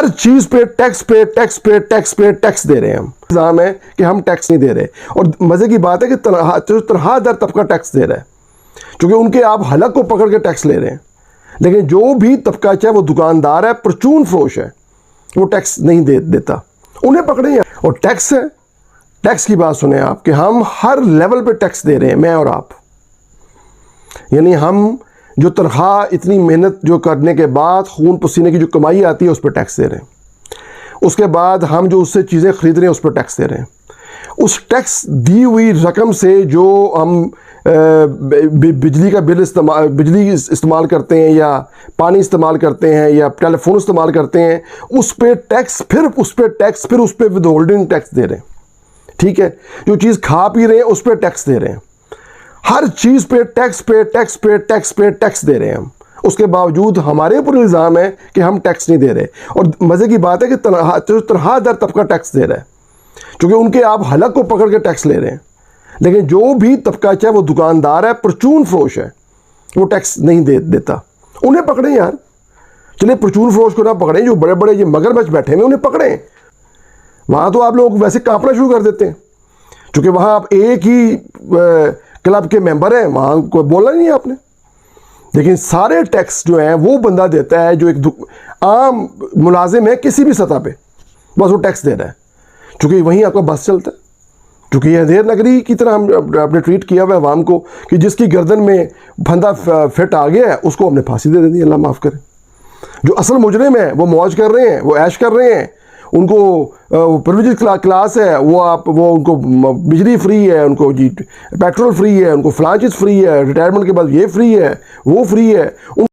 हर चीज पे टैक्स पे टैक्स पे टैक्स पे टैक्स दे रहे हैं। हम इल्जाम है कि हम टैक्स नहीं दे रहे, और मजे की बात है कि तनख्वाहदार तबका टैक्स दे रहा है, क्योंकि उनके आप हलक को पकड़ के टैक्स ले रहे हैं। लेकिन जो भी तबका चाहे वो दुकानदार है, परचून फरोश है, वो टैक्स नहीं देता, उन्हें पकड़े। और टैक्स है, टैक्स की बात सुने आप कि हम हर लेवल पे टैक्स दे रहे हैं, मैं और आप। यानी हम जो तनख्वाह, इतनी मेहनत जो करने के बाद खून पसीने की जो कमाई आती है उस पर टैक्स दे रहे हैं। उसके बाद हम जो उससे चीज़ें खरीद रहे हैं उस पर टैक्स दे रहे हैं। उस टैक्स दी हुई रकम से जो हम बिजली का बिजली इस्तेमाल करते हैं, या पानी इस्तेमाल करते हैं, या टेलीफोन इस्तेमाल करते हैं, उस पर टैक्स, फिर उस पर विद होल्डिंग टैक्स दे रहे हैं। ठीक है, जो चीज़ खा पी रहे हैं उस पर टैक्स दे रहे हैं। हर चीज़ पे टैक्स पे टैक्स पे टैक्स पे टैक्स दे रहे हैं हम। उसके बावजूद हमारे ऊपर इल्ज़ाम है कि हम टैक्स नहीं दे रहे। और मज़े की बात है कि तनख्वाहदार तबका टैक्स दे रहा है, क्योंकि उनके आप हलक को पकड़ के टैक्स ले रहे हैं। लेकिन जो भी तबका चाहे वो दुकानदार है, परचून फरोश है, वो टैक्स नहीं देता, उन्हें पकड़ें यार। चलिए परचून फरोश को ना पकड़ें, जो बड़े बड़े ये मगरमच्छ बैठे हैं उन्हें पकड़ें। वहाँ तो आप लोग वैसे कांपना शुरू कर देते हैं, क्योंकि वहाँ आप एक ही क्लब के मेंबर हैं, वहाँ कोई बोलना नहीं है आपने। लेकिन सारे टैक्स जो हैं वो बंदा देता है जो एक आम मुलाजिम है किसी भी सतह पे, बस वो टैक्स दे रहा है, क्योंकि वहीं आपका बस चलता है। क्योंकि ये अंधेर नगरी की तरह आपने ट्रीट किया हुआ है अवाम को कि जिसकी गर्दन में फंदा फिट आ गया है उसको हमने फांसी दे दी, अल्लाह माफ़ करे। जो असल मुजरिम है वो मौज कर रहे हैं, वो ऐश कर रहे हैं, उनको प्रिविलेज क्लास है, वो उनको बिजली फ्री है, उनको जी पेट्रोल फ्री है, उनको फलां चीज़ फ्री है, रिटायरमेंट के बाद ये फ्री है, वो फ्री है।